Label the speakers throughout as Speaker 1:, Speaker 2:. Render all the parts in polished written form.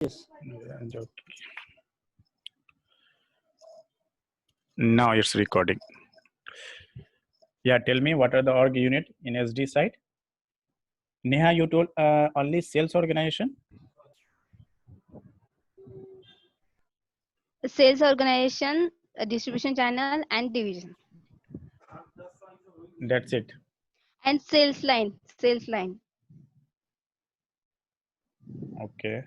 Speaker 1: Yes.
Speaker 2: Now it's recording. Yeah, tell me what are the org unit in SD side? Neha, you told only sales organization?
Speaker 3: Sales organization, distribution channel, and division.
Speaker 2: That's it.
Speaker 3: And sales line, sales line.
Speaker 2: Okay.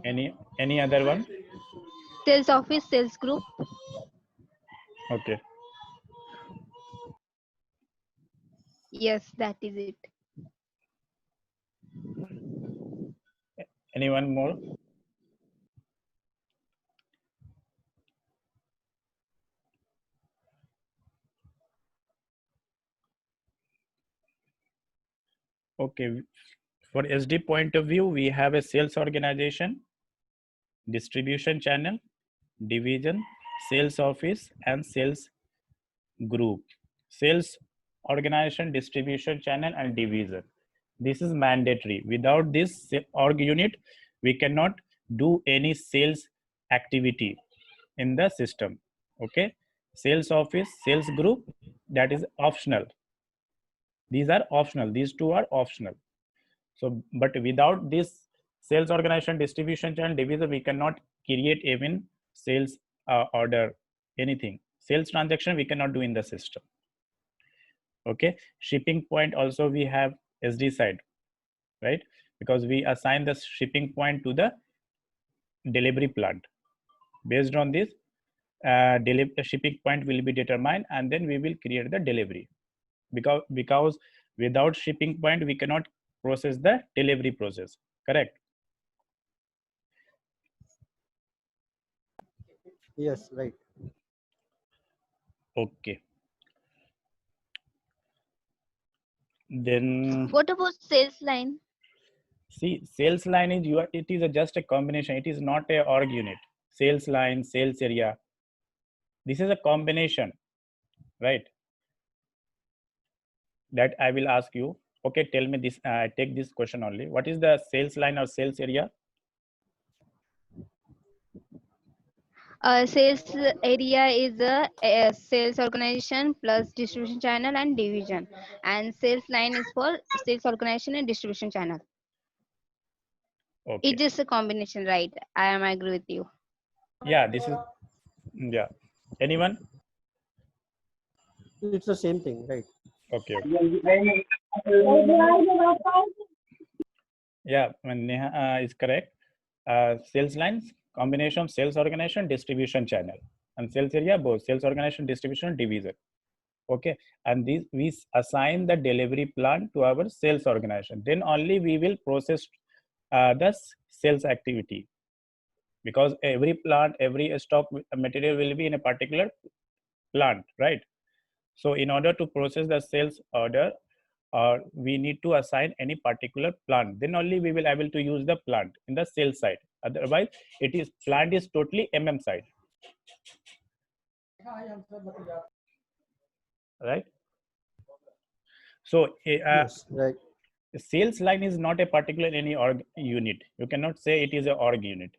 Speaker 2: Any other one?
Speaker 3: Sales office, sales group.
Speaker 2: Okay.
Speaker 3: Yes, that is it.
Speaker 2: Anyone more? Okay. For SD point of view, we have a sales organization, distribution channel, division, sales office, and sales group. Sales organization, distribution channel, and division. This is mandatory. Without this org unit, we cannot do any sales activity in the system. Okay. Sales office, sales group, that is optional. These are optional. These two are optional. So, but without this sales organization, distribution channel, division, we cannot create even sales order, anything. Sales transaction we cannot do in the system. Okay. Shipping point also we have SD side, right? Because we assign the shipping point to the delivery plant. Based on this, shipping point will be determined, and then we will create the delivery. Because without shipping point we cannot process the delivery process. Correct?
Speaker 1: Yes, right.
Speaker 2: Okay. Then
Speaker 3: What about sales line?
Speaker 2: see, sales line is it is just a combination. It is not a org unit. Sales line, sales area. This is a combination, right? That I will ask you. Okay, tell me this. Take this question only. What is the sales line or sales area?
Speaker 3: Sales area is a sales organization plus distribution channel and division. And sales line is for sales organization and distribution channel.
Speaker 2: Okay.
Speaker 3: It is a combination, right? I am agree with you.
Speaker 2: Yeah, this is yeah. Anyone?
Speaker 1: It's the same thing, right?
Speaker 2: Okay. Yeah, Neha is correct. Sales lines, combination of sales organization, distribution channel, and sales area, both sales organization, distribution, division. Okay, and these we assign the delivery plan to our sales organization. Then only we will process the sales activity, because every plant, every stock material will be in a particular plant, right? So in order to process the sales order, we need to assign any particular plant. Then only we will able to use the plant in the sales side. Otherwise, it is plant is totally side, right? So
Speaker 1: Yes, right.
Speaker 2: sales line is not a particular any org unit. You cannot say it is a org unit.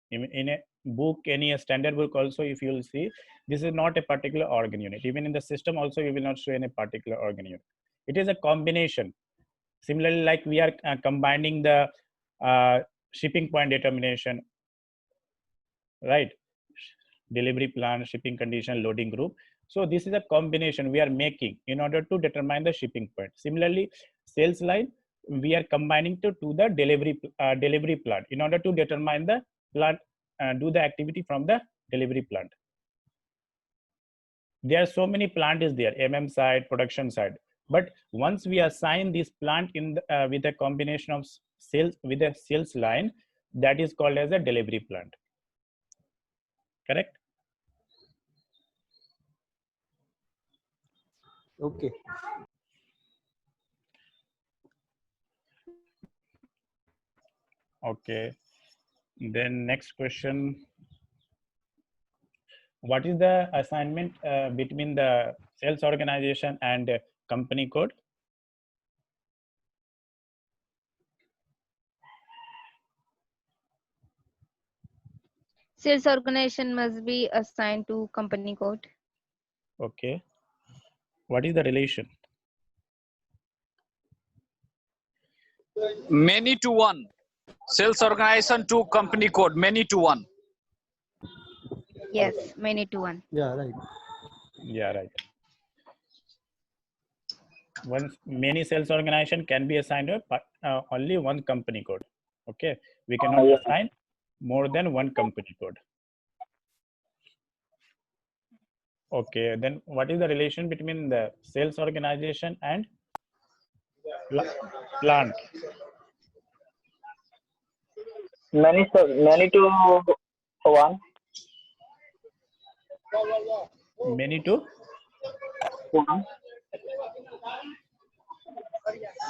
Speaker 2: In a book, any standard book also, if you will see, this is not a particular organ unit. Even in the system also, you will not show any particular organ unit. It is a combination. Similarly, like we are combining the shipping point determination, right? Delivery plan, shipping condition, loading group. So this is a combination we are making in order to determine the shipping point. Similarly, sales line, we are combining to the delivery plant in order to determine the plant, do the activity from the delivery plant. There are so many plant is there, side, production side. But once we assign this plant in the, with a combination of sales with a sales line, that is called as a delivery plant. Correct?
Speaker 1: Okay.
Speaker 2: Okay. Then next question. What is the assignment between the sales organization and company code?
Speaker 3: Sales organization must be assigned to company code.
Speaker 2: Okay. What is the relation?
Speaker 4: Many to one. Sales organization to company code. Many to one.
Speaker 3: Yes, many to one.
Speaker 1: Yeah, right.
Speaker 2: Yeah, right. Many sales organization can be assigned only one company code. Okay, we cannot assign more than one company code. Okay, then what is the relation between the sales organization and plant?
Speaker 5: Many to one.
Speaker 2: Many to
Speaker 5: One.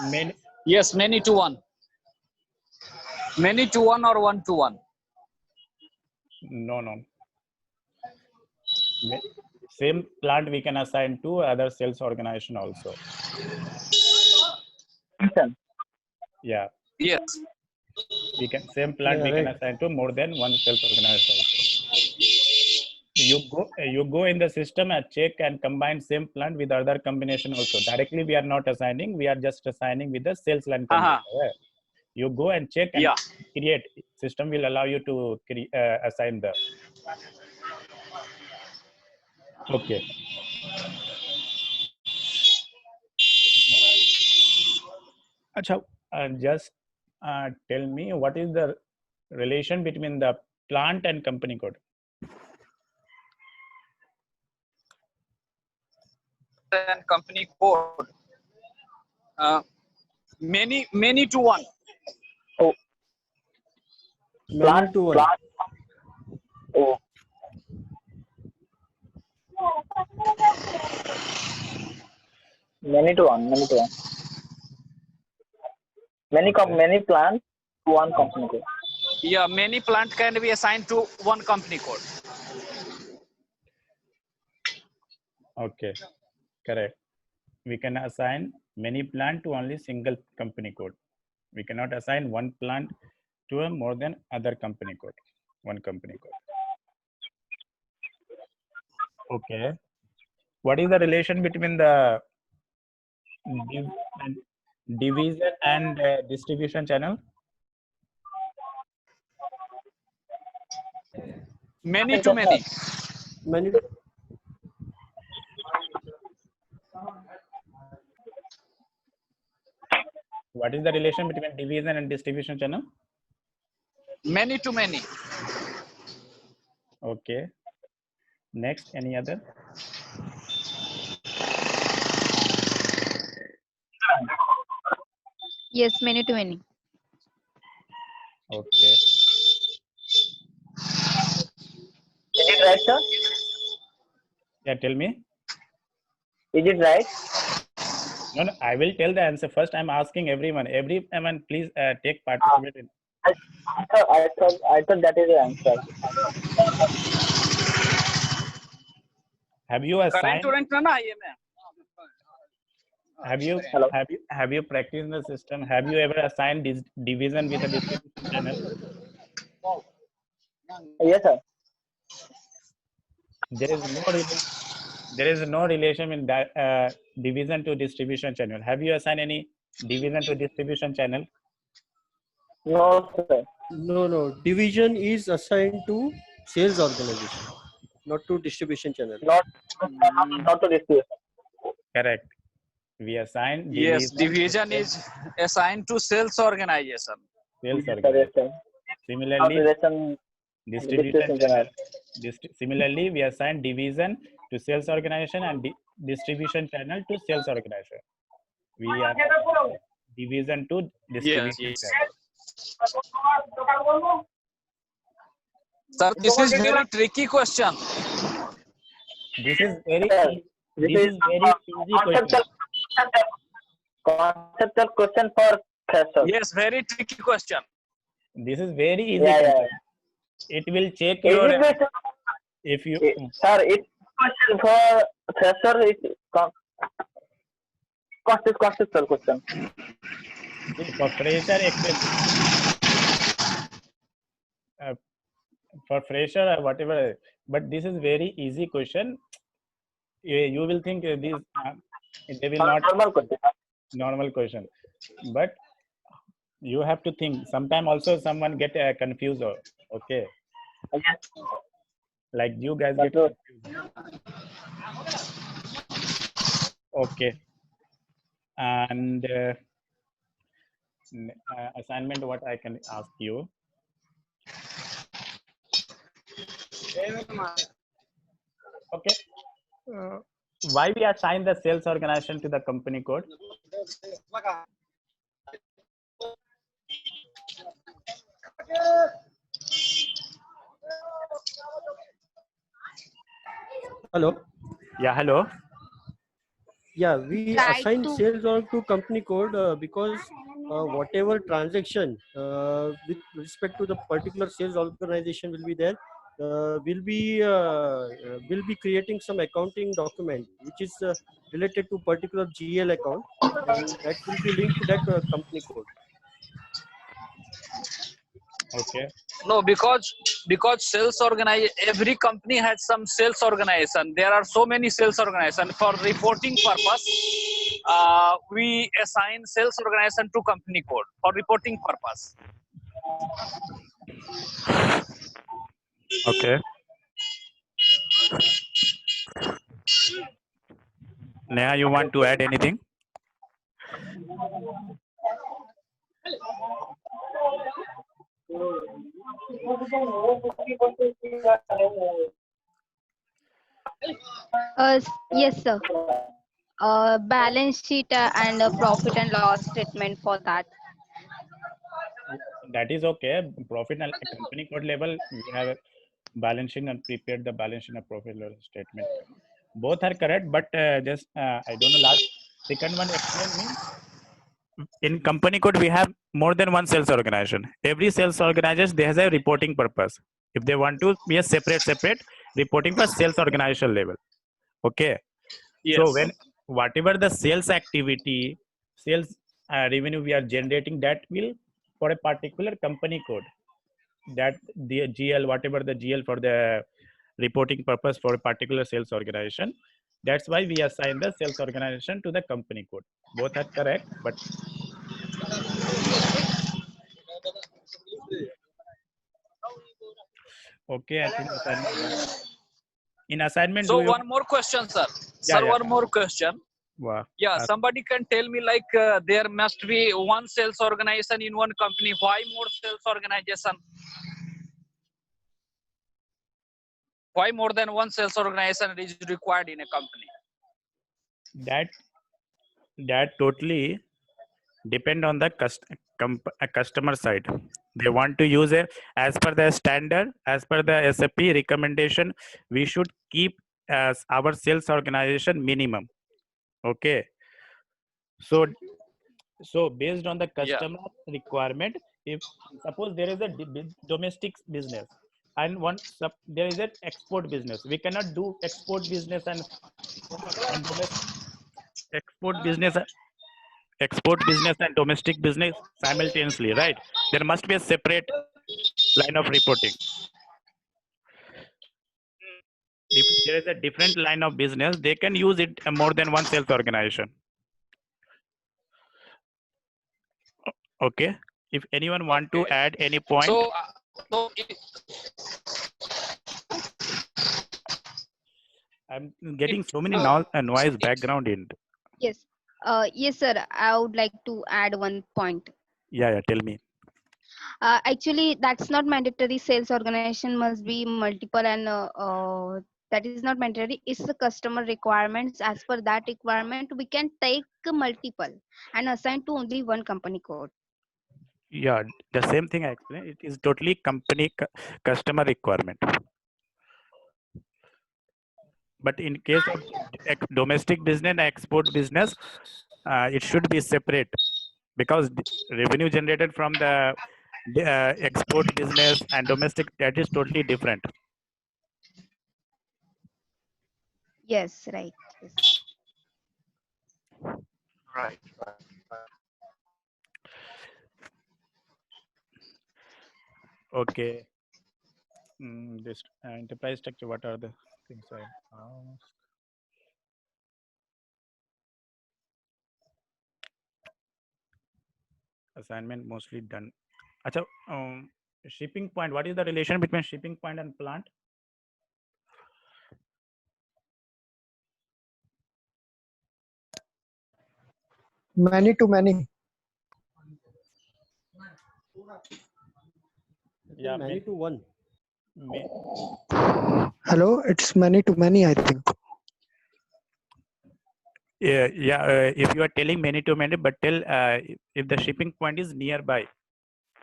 Speaker 2: many.
Speaker 4: Yes, many to one. Many to one or one to one.
Speaker 2: No. Same plant we can assign to other sales organization also. Yeah,
Speaker 4: Yes.
Speaker 2: we can same plant
Speaker 1: Yeah,
Speaker 2: we can
Speaker 1: right.
Speaker 2: assign to more than one sales organization also. You go in the system and check and combine same plant with other combination also. Directly we are not assigning, we are just assigning with the sales line combination. You go and check and create. System will allow you to assign the. Okay. Achha, just tell me what is the relation between the plant and company code?
Speaker 4: And company code. Many to one.
Speaker 1: Many to one.
Speaker 5: Oh. Many to one. Many plants to one company code.
Speaker 4: Yeah, many plant can be assigned to one company code.
Speaker 2: Okay, correct. We can assign many plant to only single company code. We cannot assign one plant to a more than other company code. One company code. Okay. What is the relation between the division and distribution channel?
Speaker 4: Many to many.
Speaker 1: Many.
Speaker 2: What is the relation between division and distribution channel?
Speaker 4: Many to many.
Speaker 2: Okay. Next, any other?
Speaker 3: Yes, many to many.
Speaker 2: Okay.
Speaker 5: Is it right, sir?
Speaker 2: Yeah, tell me.
Speaker 5: Is it right?
Speaker 2: No, I will tell the answer. First, I'm asking everyone. Everyone, please take participate in.
Speaker 5: I thought that is the answer.
Speaker 2: Have you assigned?
Speaker 5: Hello.
Speaker 2: Have you practiced the system? Have you ever assigned this division with a distribution channel?
Speaker 5: Yes, sir.
Speaker 2: There is no relation in that division to distribution channel. Have you assigned any division to distribution channel?
Speaker 5: No, sir.
Speaker 1: No. Division is assigned to sales organization, not to distribution channel.
Speaker 5: Not to distribution.
Speaker 2: Correct. We assign
Speaker 4: Yes,
Speaker 2: division
Speaker 4: division is assigned to sales organization.
Speaker 2: sales
Speaker 5: Yes,
Speaker 2: organization.
Speaker 5: sir.
Speaker 2: Similarly,
Speaker 5: Distribution
Speaker 2: channel. Similarly, we assign division to sales organization and distribution channel to sales organization. We are division to distribution channel.
Speaker 4: Sir, this is very tricky question.
Speaker 2: This is very easy question.
Speaker 5: Conceptual question for fresher.
Speaker 4: Yes, very tricky question.
Speaker 2: This is very easy
Speaker 5: Yeah.
Speaker 2: concept. It will check your if you
Speaker 5: Sir, it's question for fresher. It's conceptual question.
Speaker 2: for fresher for fresher or whatever, but this is very easy question. You will think these they will not
Speaker 5: Normal question.
Speaker 2: normal question, but you have to think. Sometime also someone get confused. Okay,
Speaker 5: Yes,
Speaker 2: like you guys
Speaker 5: that's
Speaker 2: get
Speaker 5: good.
Speaker 2: confused. Okay, and assignment. What I can ask you? Okay. Why we assign the sales organization to the company code?
Speaker 1: Hello.
Speaker 2: Yeah, hello.
Speaker 1: Yeah, we
Speaker 3: Try
Speaker 1: assign
Speaker 3: to
Speaker 1: sales org to company code because whatever transaction with respect to the particular sales organization will be there, will be creating some accounting document which is related to particular GL account, and that will be linked to that company code.
Speaker 2: Okay.
Speaker 4: No, because sales organize every company has some sales organization. There are so many sales organization. For reporting purpose, we assign sales organization to company code for reporting purpose.
Speaker 2: Okay. Neha, you want to add anything?
Speaker 3: yes, sir. Balance sheet and a profit and loss statement for that.
Speaker 2: That is okay. Profit and company code level, we have balancing and prepared the balancing and profit and loss statement. Both are correct, but just I don't know. Last second one explain me. In company code, we have more than one sales organization. Every sales organization they has a reporting purpose. If they want to be a separate reporting for sales organization level. Okay. So
Speaker 4: Yes.
Speaker 2: when whatever the sales activity, sales revenue we are generating, that will for a particular company code. That the GL, whatever the GL for the reporting purpose for a particular sales organization. That's why we assign the sales organization to the company code. Both are correct, but okay, I think in assignment
Speaker 4: So
Speaker 2: do you?
Speaker 4: one more question, sir.
Speaker 2: Yeah,
Speaker 4: Sir,
Speaker 2: yeah.
Speaker 4: one more question.
Speaker 2: Wow.
Speaker 4: Yeah, somebody can tell me like there must be one sales organization in one company. Why more sales organization? Why more than one sales organization is required in a company?
Speaker 2: That totally depend on the customer side. They want to use it as per the standard, as per the SAP recommendation. We should keep as our sales organization minimum. Okay. So based on the
Speaker 4: Yeah.
Speaker 2: customer requirement, if suppose there is a domestic business and there is an export business, we cannot do export business and domestic export business and domestic business simultaneously, right? There must be a separate line of reporting. If there is a different line of business, they can use it more than one sales organization. Okay. If anyone want to add any point,
Speaker 4: So
Speaker 2: I'm getting so many noise background in.
Speaker 3: Yes. Yes, sir. I would like to add one point.
Speaker 2: Yeah, tell me.
Speaker 3: Actually, that's not mandatory. Sales organization must be multiple, and that is not mandatory. It's the customer requirements. As per that requirement, we can take multiple and assign to only one company code.
Speaker 2: Yeah, the same thing I explained. It is totally company customer requirement. But in case of domestic business and export business, it should be separate because revenue generated from the export business and domestic, that is totally different.
Speaker 3: Yes, right. Yes.
Speaker 4: right.
Speaker 2: Okay. This enterprise structure, what are the things I asked? Assignment mostly done. Acha, shipping point, what is the relation between shipping point and plant?
Speaker 6: Many to many.
Speaker 2: Yeah,
Speaker 1: many to one.
Speaker 6: Hello, it's many to many, I think.
Speaker 2: Yeah, if you are telling many to many, but tell if the shipping point is nearby,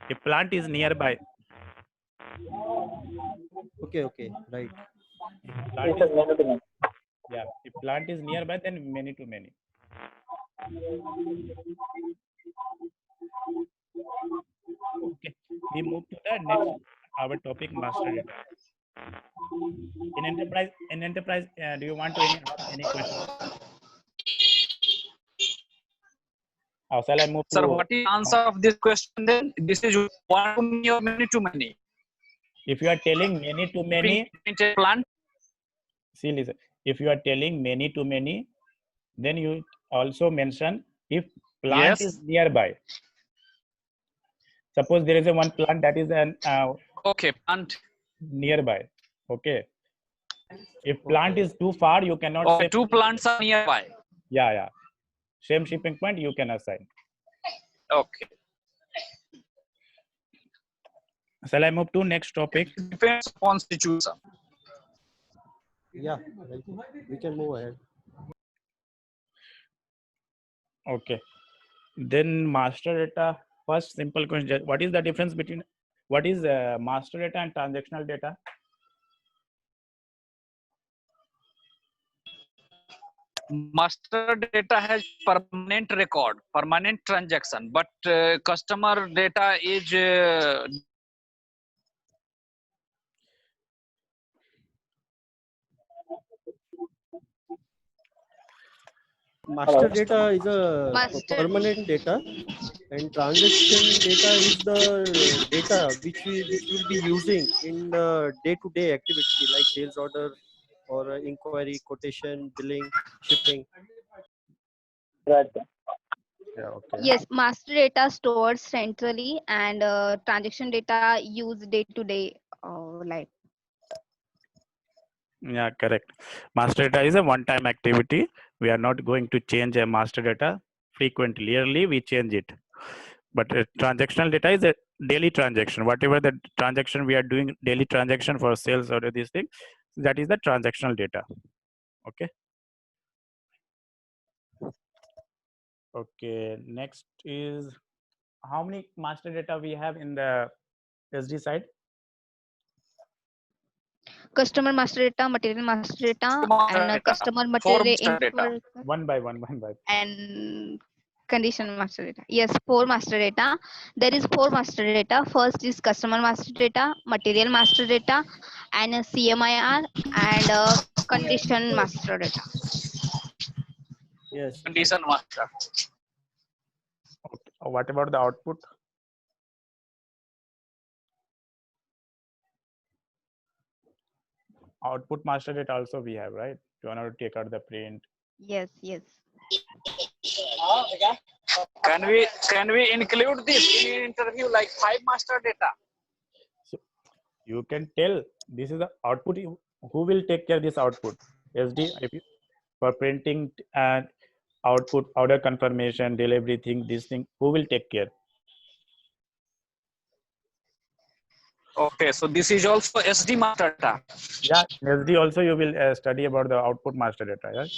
Speaker 2: if plant is nearby.
Speaker 1: Okay, right.
Speaker 2: If plant
Speaker 5: It's a
Speaker 2: is,
Speaker 5: many to many.
Speaker 2: yeah, if plant is nearby, then many to many. Okay, we move to the next, our topic, master data. In enterprise, do you want to ask any question? How shall I move
Speaker 4: Sir,
Speaker 2: to?
Speaker 4: what is the answer of this question then? This is one to many or many to many?
Speaker 2: If you are telling many to many,
Speaker 4: Plant.
Speaker 2: see, listen. If you are telling many to many, then you also mention if plant
Speaker 4: Yes.
Speaker 2: is nearby. Suppose there is a one plant that is an
Speaker 4: Okay, plant.
Speaker 2: nearby. Okay. If plant is too far, you cannot say.
Speaker 4: Two plants are nearby.
Speaker 2: Yeah. Same shipping point you can assign.
Speaker 4: Okay.
Speaker 2: Shall I move to next topic?
Speaker 4: Depends upon situation.
Speaker 1: Yeah, right. We can move ahead.
Speaker 2: Okay. Then master data. First simple question. What is the difference between what is master data and transactional data?
Speaker 4: Master data has permanent record, permanent transaction, but customer data is
Speaker 1: Master data is a
Speaker 3: Master.
Speaker 1: permanent data, and transaction data is the data which will be using in the day-to-day activity like sales order or inquiry, quotation, billing, shipping.
Speaker 5: Right.
Speaker 2: Yeah. Okay.
Speaker 3: Yes, master data stored centrally and transaction data used day to day life.
Speaker 2: Yeah, correct. Master data is a one-time activity. We are not going to change a master data frequently. Yearly, we change it. But transactional data is a daily transaction. Whatever the transaction we are doing, daily transaction for sales or these things, that is the transactional data. Okay. Okay. Next is how many master data we have in the SD side?
Speaker 3: Customer master data, material master data,
Speaker 4: master
Speaker 3: and
Speaker 4: data.
Speaker 3: customer
Speaker 4: Four
Speaker 3: material
Speaker 4: master data.
Speaker 3: info
Speaker 2: One by one.
Speaker 3: and condition master data. Yes, 4 master data. There is 4 master data. First is customer master data, material master data, and a CMIR and a condition master data.
Speaker 1: Yes.
Speaker 4: Condition master.
Speaker 2: Okay. What about the output? Output master data also we have, right? You want to take out the print.
Speaker 3: Yes.
Speaker 4: Can we include this in an interview like 5 master data?
Speaker 2: So you can tell this is the output. Who will take care of this output? SD for printing and output, order confirmation, delivery thing, this thing. Who will take care?
Speaker 4: Okay, so this is also SD master data.
Speaker 2: Yeah, in SD also you will study about the output master data. Right?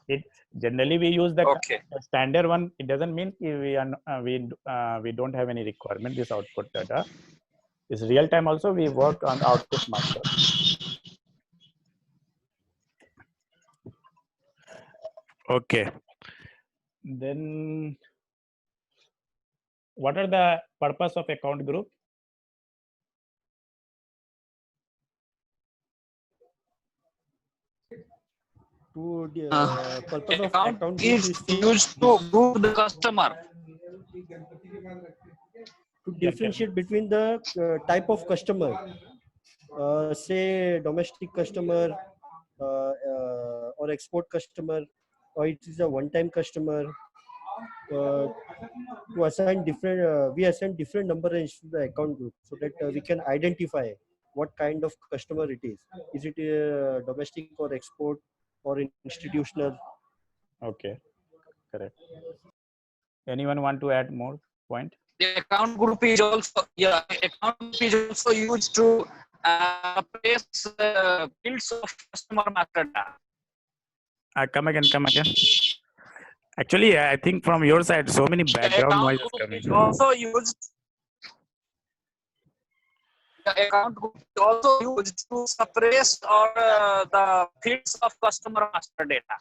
Speaker 2: It generally we use the
Speaker 4: Okay.
Speaker 2: standard one. It doesn't mean we are we don't have any requirement this output data. It's real time also we work on output master. Okay. Then what are the purpose of account group?
Speaker 1: To the purpose of
Speaker 4: Account
Speaker 1: account
Speaker 4: is
Speaker 1: group is to
Speaker 4: used to group the customer.
Speaker 1: to
Speaker 2: Yeah,
Speaker 1: differentiate between the type of customer, say domestic customer or export customer, or it is a one-time customer. To assign different, we assign different number range to the account group so that we can identify what kind of customer it is. Is it domestic or export or institutional?
Speaker 2: Okay, correct. Anyone want to add more point?
Speaker 4: The account group is also, yeah, account group is also used to place fields of customer master data.
Speaker 2: Come again. Actually, I think from your side, so many
Speaker 4: The
Speaker 2: background
Speaker 4: account
Speaker 2: noise is
Speaker 4: group
Speaker 2: coming.
Speaker 4: is also used. The account group is also used to suppress or the fields of customer master data.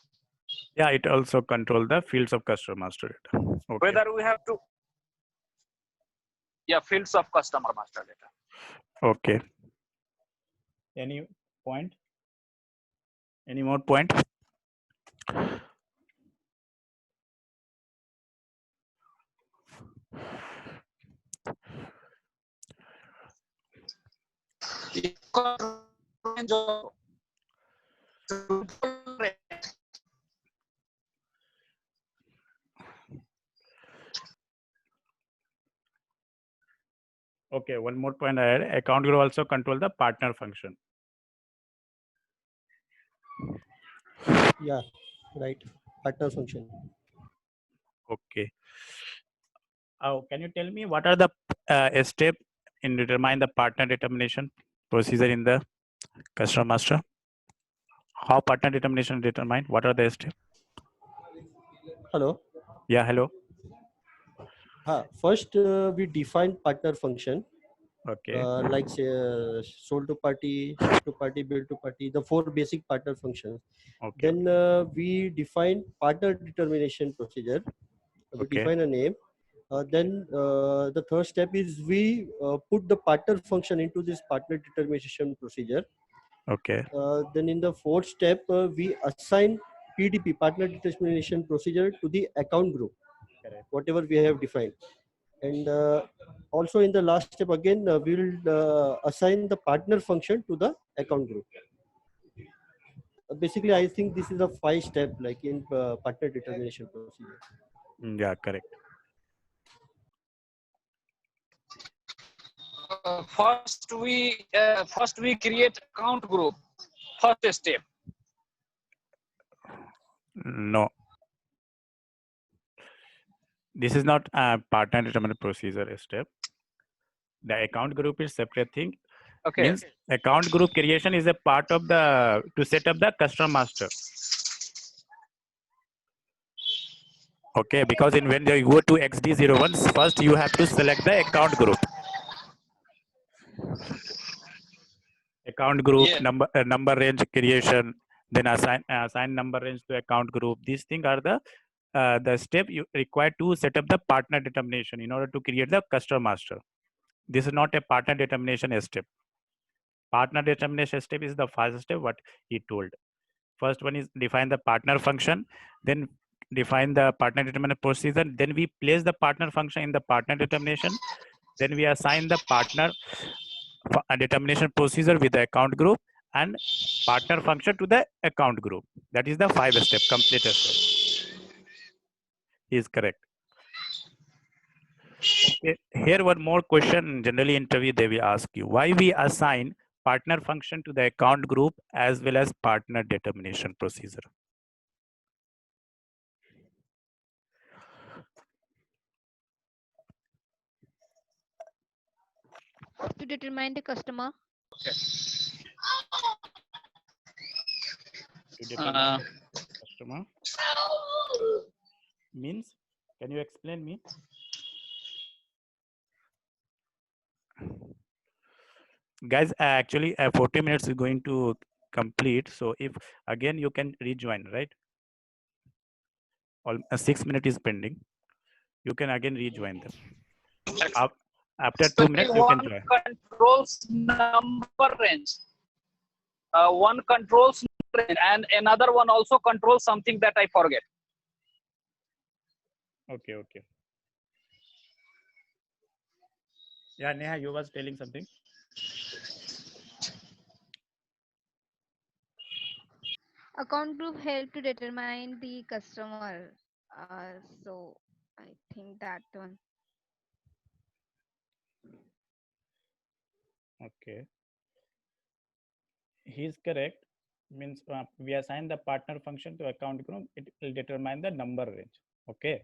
Speaker 2: Yeah, it also control the fields of customer master data. Okay.
Speaker 4: Whether we have to, yeah, fields of customer master data.
Speaker 2: Okay. Any point? Any more point? Okay, one more point I had. Account group also control the partner function.
Speaker 1: Yeah, right. Partner function.
Speaker 2: Okay. Oh, can you tell me what are the step in determine the partner determination procedure in the customer master? How partner determination determined? What are the steps?
Speaker 1: Hello.
Speaker 2: Yeah, hello.
Speaker 1: First, we define partner function.
Speaker 2: Okay.
Speaker 1: Like say sold to party, ship to party, bill to party, the four basic partner functions.
Speaker 2: Okay.
Speaker 1: Then we define partner determination procedure. We
Speaker 2: Okay.
Speaker 1: define a name. Then the third step is we put the partner function into this partner determination procedure.
Speaker 2: Okay.
Speaker 1: Then in the fourth step, we assign PDP, partner determination procedure, to the account group,
Speaker 2: Correct.
Speaker 1: whatever we have defined. And also in the last step again, we will assign the partner function to the account group. Basically, I think this is a 5-step like in partner determination procedure.
Speaker 2: Yeah, correct.
Speaker 4: First we create account group. First step.
Speaker 2: No. This is not a partner determinant procedure step. The account group is separate thing.
Speaker 4: Okay.
Speaker 2: Means account group creation is a part of the to set up the customer master. Okay, because when you go to XD01, first you have to select the account group. Account group,
Speaker 4: Yeah.
Speaker 2: number range creation, then assign number range to account group. These things are the step you require to set up the partner determination in order to create the customer master. This is not a partner determination step. Partner determination step is the first step what he told. First one is define the partner function, then define the partner determinant procedure, then we place the partner function in the partner determination, then we assign the partner determination procedure with the account group and partner function to the account group. That is the 5-step complete step. Is correct. Okay, here one more question. Generally interview they will ask you why we assign partner function to the account group as well as partner determination procedure.
Speaker 3: To determine the customer.
Speaker 4: Okay.
Speaker 2: To determine the customer means, can you explain me? Guys, actually 40 minutes is going to complete. So if again you can rejoin, right? 6 minutes is pending. You can again rejoin them. After 2 minutes you can join.
Speaker 4: One controls number range. One controls number range, and another one also controls something that I forget.
Speaker 2: Okay. Yeah, Neha, you was telling something.
Speaker 3: Account group help to determine the customer. So I think that one.
Speaker 2: Okay, he's correct. Means we assign the partner function to account group. It will determine the number range. Okay,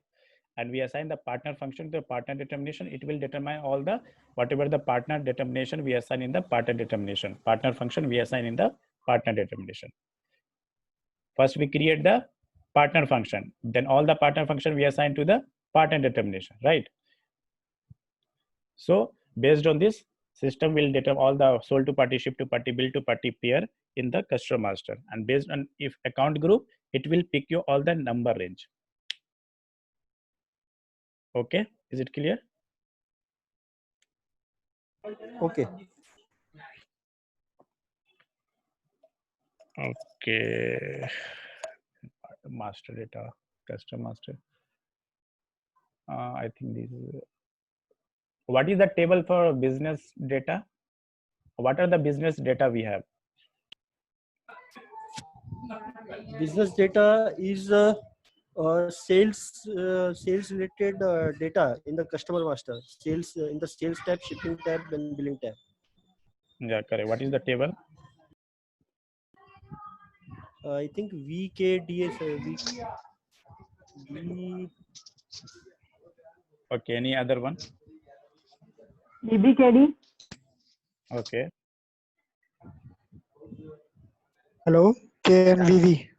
Speaker 2: and we assign the partner function to partner determination. It will determine all the whatever the partner determination we assign in the partner determination. Partner function we assign in the partner determination. First we create the partner function. Then all the partner function we assign to the partner determination. Right. So based on this, system will determine all the sold to party, ship to party, bill to party pair in the customer master. And based on if account group, it will pick you all the number range. Okay, is it clear?
Speaker 1: Okay.
Speaker 2: Okay. Master data, custom master. I think this is. What is the table for business data? What are the business data we have?
Speaker 1: Business data is sales related data in the customer master. Sales in the sales tab, shipping tab, and billing tab.
Speaker 2: Yeah, correct. What is the table?
Speaker 1: I think VKDS.
Speaker 2: Okay, any other one?
Speaker 7: DBKD.
Speaker 2: Okay.
Speaker 6: Hello, KNVV.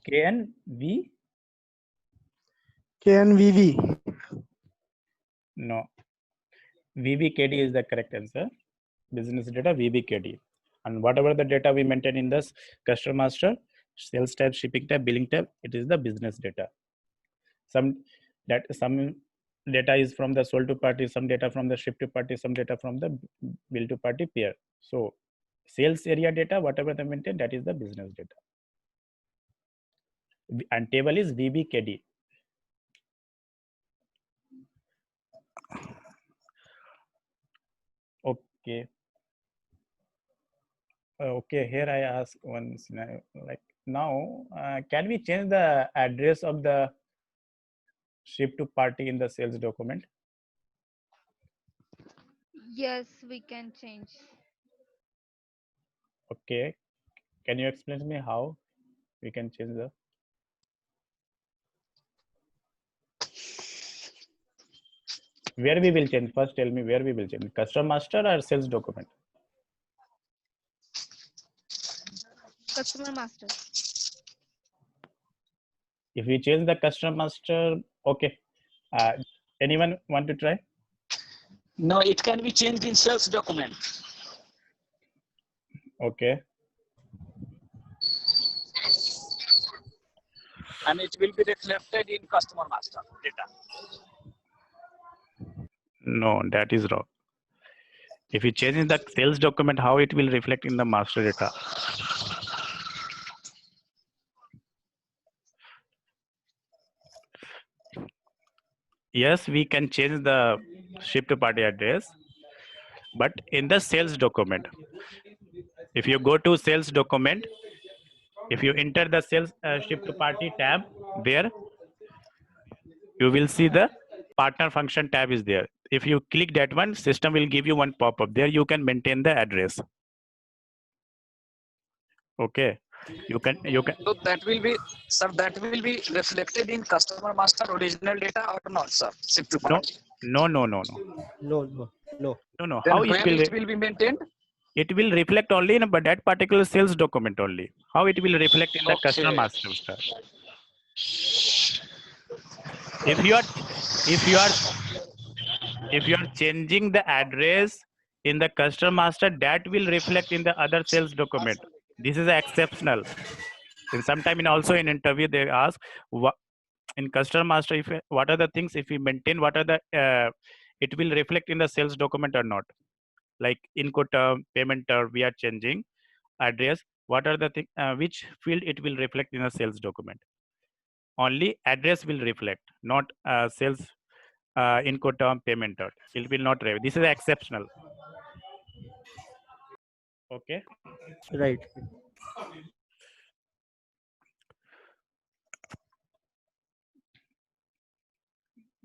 Speaker 2: KNV?
Speaker 6: KNVV.
Speaker 2: No. VBKD is the correct answer. Business data VBKD. And whatever the data we maintain in this customer master, sales tab, shipping tab, billing tab, it is the business data. Some data is from the sold to party, some data from the ship to party, some data from the bill to party pair. So sales area data, whatever they maintain, that is the business data. And table is VBKD. Okay. Okay, here I ask one scenario. Like now, can we change the address of the ship to party in the sales document?
Speaker 3: Yes, we can change.
Speaker 2: Okay, can you explain to me how we can change the? Where we will change? First, tell me where we will change. Customer master or sales document?
Speaker 3: Customer master.
Speaker 2: If we change the customer master, okay. Anyone want to try?
Speaker 4: No, it can be changed in sales document.
Speaker 2: Okay.
Speaker 4: And it will be reflected in customer master data.
Speaker 2: No, that is wrong. If you change in the sales document, how it will reflect in the master data? Yes, we can change the ship to party address, but in the sales document, if you go to sales document, if you enter the sales ship to party tab there, you will see the partner function tab is there. If you click that one, system will give you one pop-up. There you can maintain the address. Okay, you can.
Speaker 4: So that will be, sir, that will be reflected in customer master original data or not, sir? Ship to party.
Speaker 2: No.
Speaker 4: Then
Speaker 2: How
Speaker 4: where it will be maintained?
Speaker 2: It will reflect only in but that particular sales document only. How it will reflect in the customer master star? If you are changing the address in the customer master, that will reflect in the other sales document. This is exceptional. And sometime also in interview they ask what in customer master if what are the things if we maintain what are the it will reflect in the sales document or not. Like input term, payment term, we are changing address. What are the things which field it will reflect in a sales document? Only address will reflect, not sales Incoterm payment term. It will not revert. This is exceptional. Okay.
Speaker 1: Right.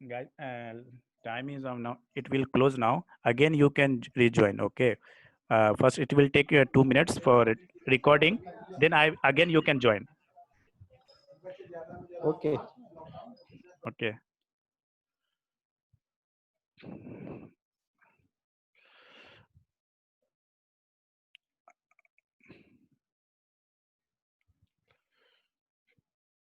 Speaker 2: Guys, time is on now. It will close now. Again, you can rejoin. Okay. First, it will take 2 minutes for recording. Then again you can join.
Speaker 1: Okay.
Speaker 2: Okay.